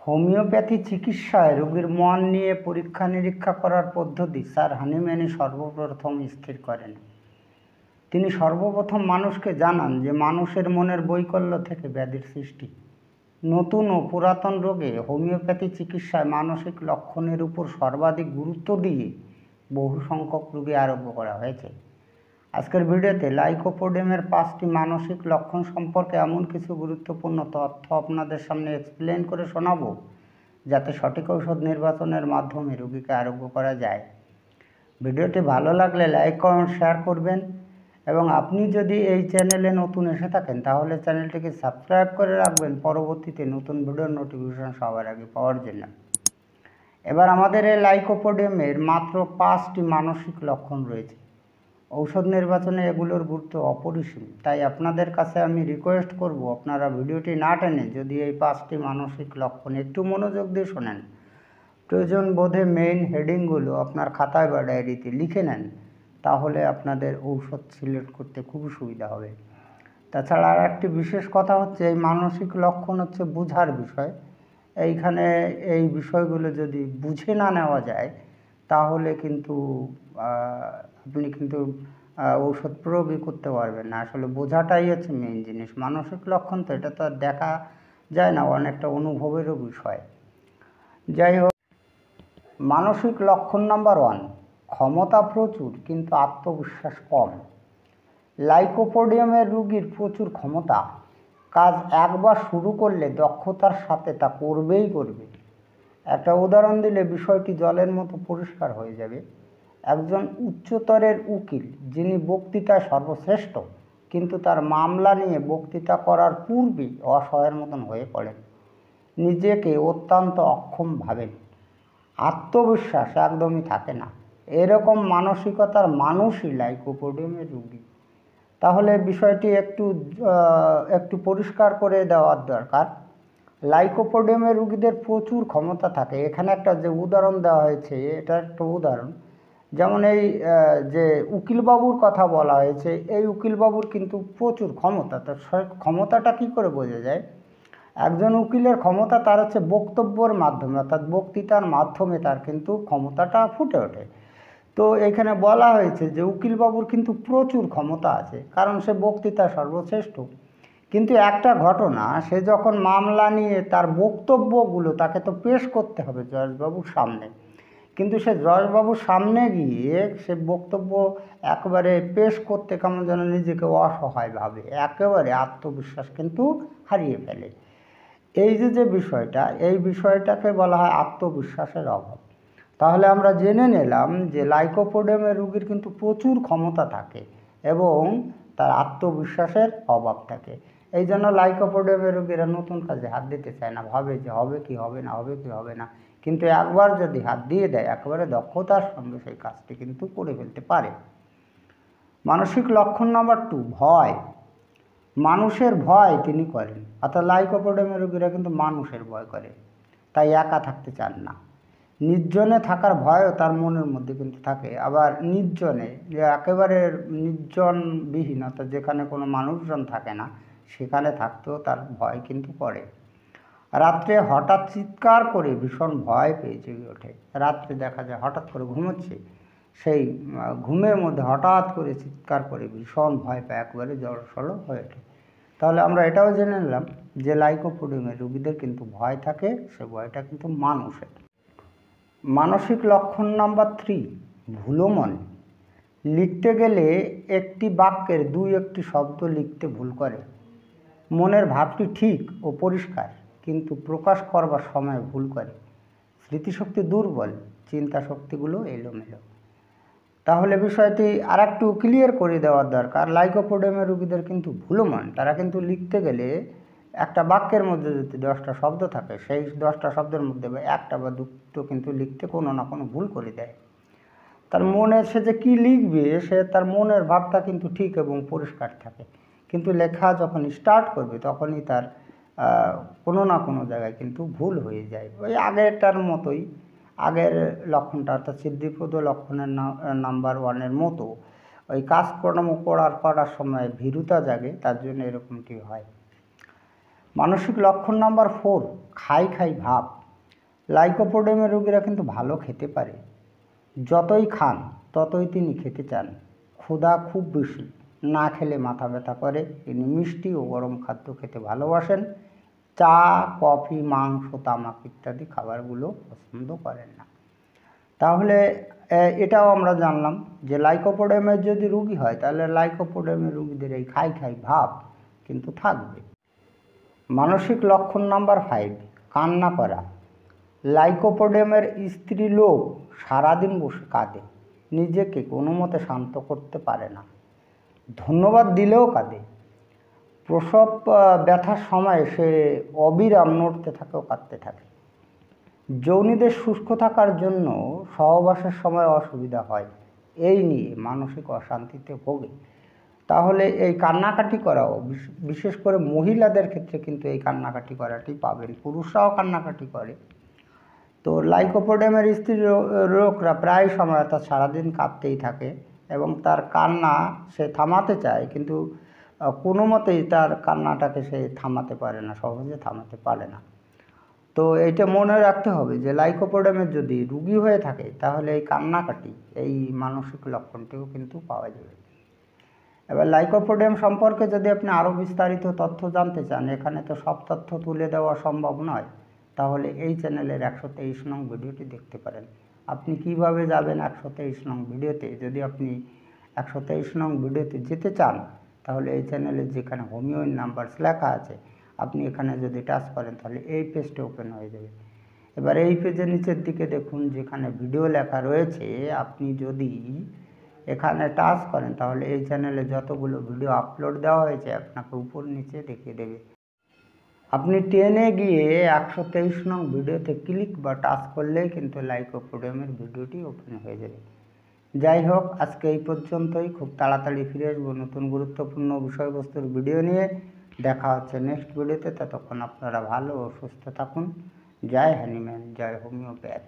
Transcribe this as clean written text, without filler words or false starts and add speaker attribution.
Speaker 1: Homeopathy চিকিৎসায় রোগীর মন নিয়ে পরীক্ষা নিরীক্ষা করার পদ্ধতি স্যার হানিম্যানই সর্বপ্রথম স্থির করেন। তিনি সর্বপ্রথম মানুষকে জানান যে মানুষের মনের বৈকল্য থেকে ব্যাধির সৃষ্টি। নতুন ও পুরাতন রোগে হোমিওপ্যাথি চিকিৎসায় মানসিক লক্ষণের উপর সর্বাধিক গুরুত্ব দিয়ে বহু সংখ্যক রোগী আরোগ্য করা হয়েছে। আজকের ভিডিওতে লাইকোপোডিয়ামের 5টি মানসিক লক্ষণ সম্পর্কে এমন কিছু গুরুত্বপূর্ণ তথ্য আপনাদের সামনে এক্সপ্লেন করে শোনাবো, যাতে সঠিক ঔষধ নির্বাচনের মাধ্যমে রোগীকে আরোগ্য করা যায়। ভিডিওটি ভালো লাগলে লাইক কমেন্ট শেয়ার করবেন এবং আপনি যদি এই চ্যানেলে নতুন এসে থাকেন তাহলে চ্যানেলটিকে সাবস্ক্রাইব করে রাখবেন পরবর্তীতে নতুন ভিডিওর নোটিফিকেশন সবার আগে পাওয়ার জন্য। এবার আমাদের এই লাইকোপোডিয়ামের মাত্র 5টি মানসিক লক্ষণ রয়েছে। ঔষধ নির্বাচনে এগুলোর গুরুত্ব অপরিসীম, তাই আপনাদের কাছে আমি রিকোয়েস্ট করব আপনারা ভিডিওটি না টেনে যদি এই 5টি মানসিক লক্ষণ একটু মনোযোগ দিয়ে শোনেন, প্রয়োজন বোধে মেইন হেডিংগুলো আপনার খাতায় বা ডায়েরিতে লিখে নেন, তাহলে আপনাদের ঔষধ সিলেক্ট করতে খুবই সুবিধা হবে। তাছাড়া আর একটি বিশেষ কথা হচ্ছে, এই মানসিক লক্ষণ হচ্ছে বোঝার বিষয়। এইখানে এই বিষয়গুলো যদি বুঝে না নেওয়া যায় তাহলে কিন্তু আপনি কিন্তু ঔষধ প্রয়োগই করতে পারবেন না। আসলে বোঝাটাই হচ্ছে মেইন জিনিস। মানসিক লক্ষণ তো এটা তো আর দেখা যায় না, অনেকটা অনুভবেরও বিষয়। যাই হোক, মানসিক লক্ষণ নাম্বার 1, ক্ষমতা প্রচুর কিন্তু আত্মবিশ্বাস কম। লাইকোপোডিয়ামের রোগীর প্রচুর ক্ষমতা, কাজ একবার শুরু করলে দক্ষতার সাথে তা করবেই করবে। একটা উদাহরণ দিলে বিষয়টি জলের মতো পরিষ্কার হয়ে যাবে। একজন উচ্চতরের উকিল যিনি বক্তৃতায় সর্বশ্রেষ্ঠ, কিন্তু তার মামলা নিয়ে বক্তৃতা করার পূর্বেই অসহায়ের মতন হয়ে পড়েন, নিজেকে অত্যন্ত অক্ষম ভাবেন, আত্মবিশ্বাস একদমই থাকে না। এরকম মানসিকতার মানুষই লাইকোপোডিয়ামের রোগী। তাহলে বিষয়টি একটু পরিষ্কার করে দেওয়ার দরকার। লাইকোপোডিয়ামের রোগীদের প্রচুর ক্ষমতা থাকে। এখানে একটা যে উদাহরণ দেওয়া হয়েছে এটা একটা উদাহরণ। যেমন এই যে উকিলবাবুর কথা বলা হয়েছে, এই উকিলবাবুর কিন্তু প্রচুর ক্ষমতা। তো ক্ষমতাটা কী করে বোঝা যায়? একজন উকিলের ক্ষমতা তার হচ্ছে বক্তব্যের মাধ্যমে, অর্থাৎ বক্তৃতার মাধ্যমে তার কিন্তু ক্ষমতাটা ফুটে ওঠে। তো এখানে বলা হয়েছে যে উকিলবাবুর কিন্তু প্রচুর ক্ষমতা আছে, কারণ সে বক্তৃতা সর্বশ্রেষ্ঠ। কিন্তু একটা ঘটনা, সে যখন মামলা নিয়ে তার বক্তব্যগুলো তাকে তো পেশ করতে হবে জজবাবুর সামনে, কিন্তু সে জজবাবুর সামনে গিয়ে সে বক্তব্য একেবারে পেশ করতে কেমন যেন নিজেকে অসহায় ভাবে, একেবারে আত্মবিশ্বাস কিন্তু হারিয়ে ফেলে। এই যে বিষয়টা, এই বিষয়টাকে বলা হয় আত্মবিশ্বাসের অভাব। তাহলে আমরা জেনে নিলাম যে লাইকোপোডিয়ামের রোগীর কিন্তু প্রচুর ক্ষমতা থাকে এবং তার আত্মবিশ্বাসের অভাব থাকে। এই জন্য লাইকোপোডিয়ামের রোগীরা নতুন কাজে হাত দিতে চায় না, ভাবে যে হবে কি হবে না, হবে কি হবে না। কিন্তু একবার যদি হাত দিয়ে দেয় একেবারে দক্ষতার সঙ্গে সেই কাজটি কিন্তু করে ফেলতে পারে। মানসিক লক্ষণ নাম্বার 2, ভয়। মানুষের ভয় তিনি করেন, অর্থাৎ লাইকোপোডিয়ামের রোগীরা কিন্তু মানুষের ভয় করে, তাই একা থাকতে চান না। নির্জনে থাকার ভয়ও তার মনের মধ্যে কিন্তু থাকে। আবার নির্জনে, যে একেবারে নির্জনবিহীন, অর্থাৎ যেখানে কোনো মানুষজন থাকে না, সেখানে থাকতেও তার ভয় কিন্তু করে। রাত্রে হঠাৎ চিৎকার করে ভীষণ ভয় পেয়ে জেগে ওঠে। রাত্রে দেখা যায় হঠাৎ করে ঘুমোচ্ছে, সেই ঘুমের মধ্যে হঠাৎ করে চিৎকার করে ভীষণ ভয় পায়, একবারে জড়সড় হয়ে ওঠে। তাহলে আমরা এটাও জেনে নিলাম যে লাইকোপোডিয়ামের রোগীদের কিন্তু ভয় থাকে, সে ভয়টা কিন্তু মানুষের। মানসিক লক্ষণ নাম্বার 3, ভুলো মনে। লিখতে গেলে একটি বাক্যের 2-1টি শব্দ লিখতে ভুল করে। মনের ভাবটি ঠিক ও পরিষ্কার, কিন্তু প্রকাশ করবার সময় ভুল করে। স্মৃতিশক্তি দুর্বল, চিন্তা শক্তিগুলো এলোমেলো। তাহলে বিষয়টি আর একটু ক্লিয়ার করে দেওয়ার দরকার। লাইকোপোডিয়ামের রোগীদের কিন্তু ভুলো মন, তারা কিন্তু লিখতে গেলে একটা বাক্যের মধ্যে যদি 10টা শব্দ থাকে, সেই 10টা শব্দের মধ্যে একটা বা দুটো কিন্তু লিখতে কোনো না কোনো ভুল করে দেয়। তার মনে সে যে কী লিখবে, সে তার মনের ভাবটা কিন্তু ঠিক এবং পরিষ্কার থাকে, কিন্তু লেখা যখন স্টার্ট করবে তখনই তার কোনো না কোনো জায়গায় কিন্তু ভুল হয়ে যায়। ওই আগেরটার মতোই, আগের লক্ষণটা অর্থাৎ সিদ্ধিপ্রদ লক্ষণের নাম্বার 1-এর মতো, ওই কাজকর্ম করার সময় ভীরুতা জাগে, তার জন্য এরকমটি হয়। মানসিক লক্ষণ নাম্বার 4, খাই খাই ভাব। লাইকোপোডিয়ামের রোগীরা কিন্তু ভালো খেতে পারে, যতই খান ততই তিনি খেতে চান। ক্ষুধা খুব বেশি, না খেলে মাথা ব্যথা করে। তিনি মিষ্টি ও গরম খাদ্য খেতে ভালোবাসেন। চা, কফি, মাংস, তামাক ইত্যাদি খাবারগুলো পছন্দ করেন না। তাহলে এটাও আমরা জানলাম যে লাইকোপোডিয়ামের যদি রোগী হয় তাহলে লাইকোপোডিয়ামের রোগীদের এই খাই খাই ভাব কিন্তু থাকবে। মানসিক লক্ষণ নাম্বার 5, কান্না করা। লাইকোপোডিয়ামের স্ত্রীলোক সারাদিন বসে কাঁদে, নিজেকে কোনো মতে শান্ত করতে পারে না, ধন্যবাদ দিলেও কাঁদে। প্রসব ব্যথার সময় সে অবিরাম নড়তে থাকে ও কাঁদতে থাকে। যৌনীদের শুষ্ক থাকার জন্য সহবাসের সময় অসুবিধা হয়, এই নিয়ে মানসিক অশান্তিতে ভোগে। তাহলে এই কান্নাকাটি করাও, বিশেষ করে মহিলাদের ক্ষেত্রে কিন্তু এই কান্নাকাটি করাটি পাবেন, পুরুষরাও কান্নাকাটি করে। তো লাইকোপোডিয়ামের স্ত্রী লোকরা প্রায় সময় অর্থাৎ সারাদিন কাঁদতেই থাকে এবং তার কান্না সে থামাতে চায়, কিন্তু কোনো মতেই তার কান্নাটাকে সে থামাতে পারে না, সহজে থামাতে পারে না। তো এইটা মনে রাখতে হবে যে লাইকোপোডিয়ামের যদি রোগী হয়ে থাকে তাহলে এই কান্নাকাটি, এই মানসিক লক্ষণটিও কিন্তু পাওয়া যাবে। এবার লাইকোপোডিয়াম সম্পর্কে যদি আপনি আরও বিস্তারিত তথ্য জানতে চান, এখানে তো সব তথ্য তুলে দেওয়া সম্ভব নয়, তাহলে এই চ্যানেলের 123 নং ভিডিওটি দেখতে পারেন। আপনি কিভাবে যাবেন 123 নং ভিডিওতে? যদি আপনি 123 নং ভিডিওতে যেতে চান তাহলে এই চ্যানেলে যেখানে হোমিও নাম্বারস লেখা আছে, আপনি এখানে যদি টাচ করেন তাহলে এই পেজটা ওপেন হয়ে যাবে। এবার এই পেজের নিচের দিকে দেখুন যেখানে ভিডিও লেখা রয়েছে, আপনি যদি এখানে টাচ করেন তাহলে এই চ্যানেলে যতগুলো ভিডিও আপলোড দেওয়া হয়েছে আপনাকে উপর নিচে দেখিয়ে দেবে। আপনি টেনে গিয়ে 123 নং ভিডিওতে ক্লিক বা টাচ করলেই কিন্তু লাইকোপোডিয়ামের ভিডিওটি ওপেন হয়ে যাবে। যাই হোক, আজকে এই পর্যন্তই। খুব তাড়াতাড়ি ফিরে আসবো নতুন গুরুত্বপূর্ণ বিষয়বস্তুর ভিডিও নিয়ে। দেখা হচ্ছে নেক্সট ভিডিওতে। ততক্ষণ আপনারা ভালো ও সুস্থ থাকুন। জয় হ্যানিম্যান, জয় হোমিওপ্যাথ।